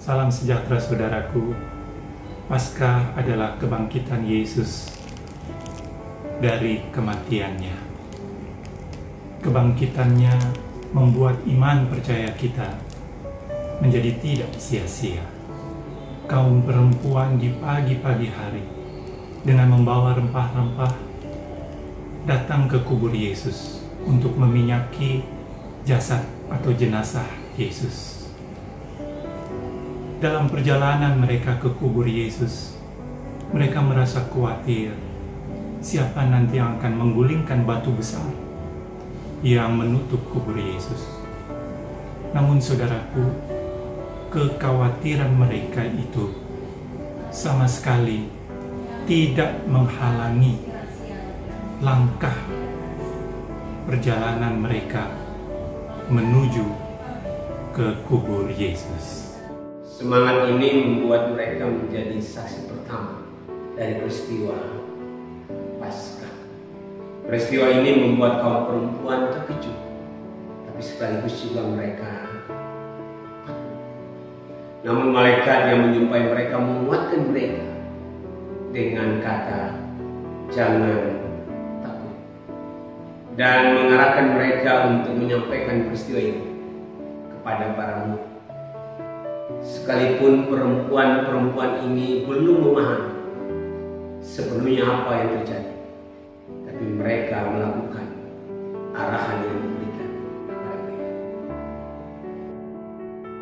Salam sejahtera saudaraku. Paskah adalah kebangkitan Yesus dari kematiannya. Kebangkitannya membuat iman percaya kita menjadi tidak sia-sia. Kaum perempuan di pagi-pagi hari dengan membawa rempah-rempah datang ke kubur Yesus untuk meminyaki jasad atau jenazah Yesus. Dalam perjalanan mereka ke kubur Yesus, mereka merasa khawatir siapa nanti yang akan menggulingkan batu besar yang menutup kubur Yesus. Namun saudaraku, kekhawatiran mereka itu sama sekali tidak menghalangi langkah perjalanan mereka menuju ke kubur Yesus. Semangat ini membuat mereka menjadi saksi pertama dari peristiwa Paskah. Peristiwa ini membuat kaum perempuan terkejut, tapi sekaligus juga mereka takut. Namun malaikat yang menjumpai mereka menguatkan mereka dengan kata, "Jangan takut," dan mengarahkan mereka untuk menyampaikan peristiwa ini kepada para murid. Sekalipun perempuan-perempuan ini belum memahami sepenuhnya apa yang terjadi, tapi mereka melakukan arahan yang diberikan kepada mereka.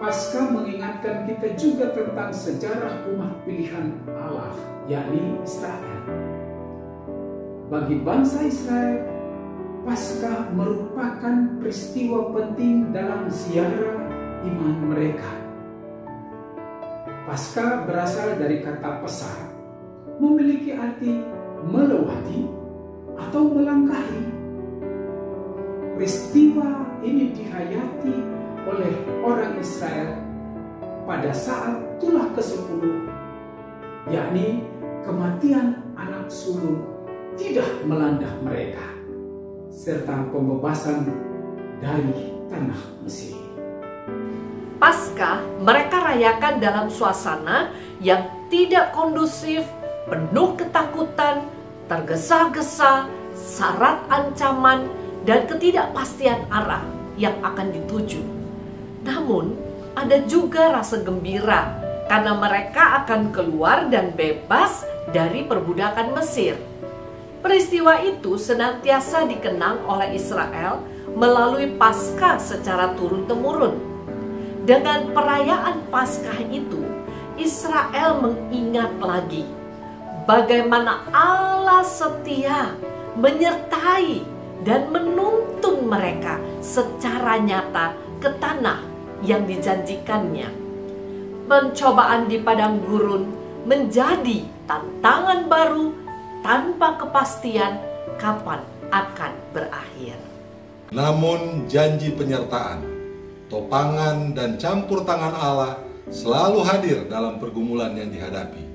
Paskah mengingatkan kita juga tentang sejarah umat pilihan Allah, yakni Israel. Bagi bangsa Israel, Paskah merupakan peristiwa penting dalam ziarah iman mereka. Paskah berasal dari kata pesar, memiliki arti melewati atau melangkahi. Peristiwa ini dihayati oleh orang Israel pada saat tulah ke-10, yakni kematian anak sulung tidak melanda mereka, serta pembebasan dari tanah Mesir. Paskah mereka rayakan dalam suasana yang tidak kondusif, penuh ketakutan, tergesa-gesa, syarat ancaman, dan ketidakpastian arah yang akan dituju. Namun, ada juga rasa gembira karena mereka akan keluar dan bebas dari perbudakan Mesir. Peristiwa itu senantiasa dikenang oleh Israel melalui Paskah secara turun-temurun. Dengan perayaan Paskah itu, Israel mengingat lagi bagaimana Allah setia menyertai dan menuntun mereka secara nyata ke tanah yang dijanjikannya. Pencobaan di padang gurun menjadi tantangan baru tanpa kepastian kapan akan berakhir. Namun janji penyertaan, topangan dan campur tangan Allah selalu hadir dalam pergumulan yang dihadapi.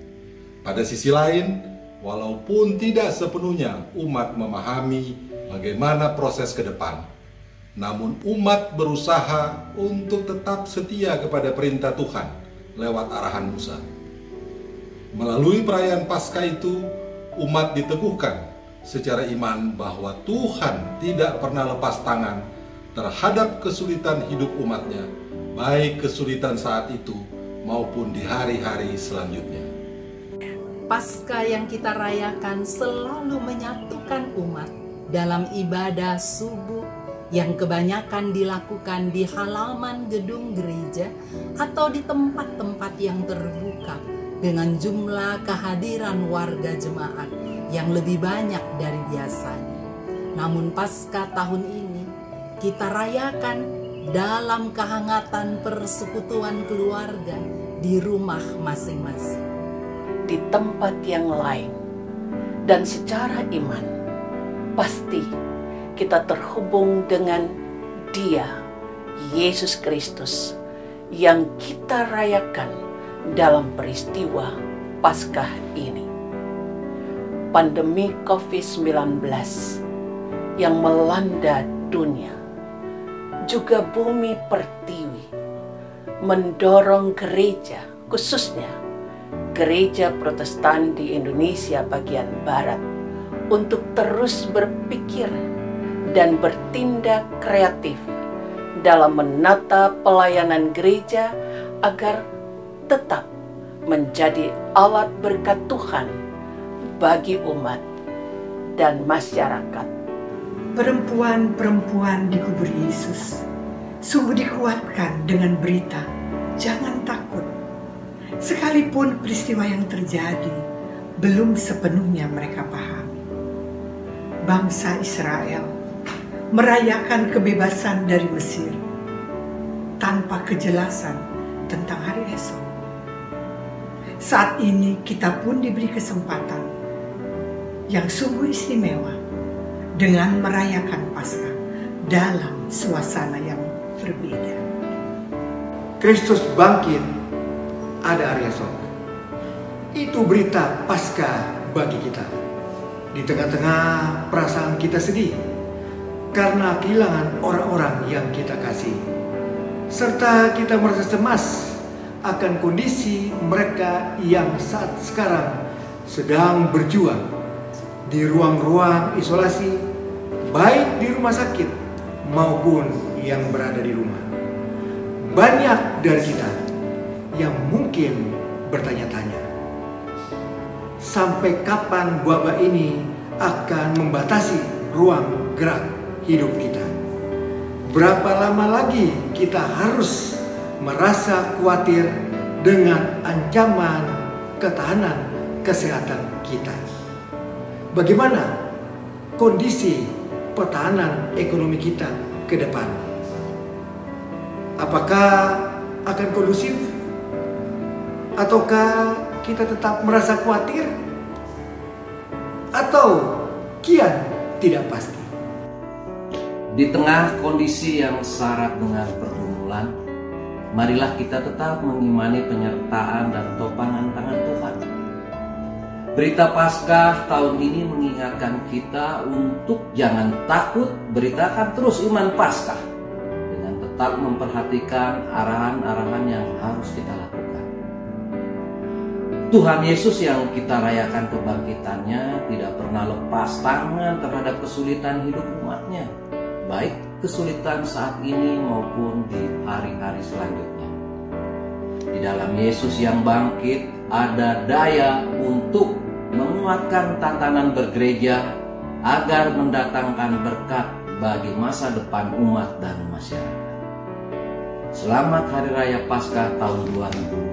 Pada sisi lain, walaupun tidak sepenuhnya umat memahami bagaimana proses ke depan, namun umat berusaha untuk tetap setia kepada perintah Tuhan lewat arahan Musa. Melalui perayaan Paskah itu, umat diteguhkan secara iman bahwa Tuhan tidak pernah lepas tangan terhadap kesulitan hidup umatnya, baik kesulitan saat itu maupun di hari-hari selanjutnya. Paskah yang kita rayakan selalu menyatukan umat dalam ibadah subuh yang kebanyakan dilakukan di halaman gedung gereja atau di tempat-tempat yang terbuka dengan jumlah kehadiran warga jemaat yang lebih banyak dari biasanya. Namun Paskah tahun ini kita rayakan dalam kehangatan persekutuan keluarga di rumah masing-masing, di tempat yang lain, dan secara iman pasti kita terhubung dengan Dia, Yesus Kristus, yang kita rayakan dalam peristiwa Paskah ini. Pandemi COVID-19 yang melanda dunia, juga bumi pertiwi, mendorong gereja, khususnya gereja Protestan di Indonesia bagian Barat, untuk terus berpikir dan bertindak kreatif dalam menata pelayanan gereja agar tetap menjadi alat berkat Tuhan bagi umat dan masyarakat. Perempuan-perempuan di kubur Yesus sungguh dikuatkan dengan berita, jangan takut. Sekalipun peristiwa yang terjadi belum sepenuhnya mereka pahami. Bangsa Israel merayakan kebebasan dari Mesir tanpa kejelasan tentang hari esok. Saat ini kita pun diberi kesempatan yang sungguh istimewa dengan merayakan Paskah dalam suasana yang berbeda. Kristus bangkit, ada hari esok. Itu berita Paskah bagi kita. Di tengah-tengah perasaan kita sedih karena kehilangan orang-orang yang kita kasih, serta kita merasa cemas akan kondisi mereka yang saat sekarang sedang berjuang di ruang-ruang isolasi, baik di rumah sakit maupun yang berada di rumah. Banyak dari kita yang mungkin bertanya-tanya, sampai kapan wabah ini akan membatasi ruang gerak hidup kita? Berapa lama lagi kita harus merasa khawatir dengan ancaman ketahanan kesehatan kita? Bagaimana kondisi pertahanan ekonomi kita ke depan? Apakah akan kondusif? Ataukah kita tetap merasa khawatir? Atau kian tidak pasti? Di tengah kondisi yang syarat dengan pergumulan, marilah kita tetap mengimani penyertaan dan topangan tangan Tuhan. Berita Paskah tahun ini mengingatkan kita untuk jangan takut beritakan terus iman Paskah dengan tetap memperhatikan arahan-arahan yang harus kita lakukan. Tuhan Yesus yang kita rayakan kebangkitannya tidak pernah lepas tangan terhadap kesulitan hidup umatnya, baik kesulitan saat ini maupun di hari-hari selanjutnya. Di dalam Yesus yang bangkit ada daya untuk menguatkan tatanan bergereja agar mendatangkan berkat bagi masa depan umat dan masyarakat. Selamat Hari Raya Paskah tahun 2020.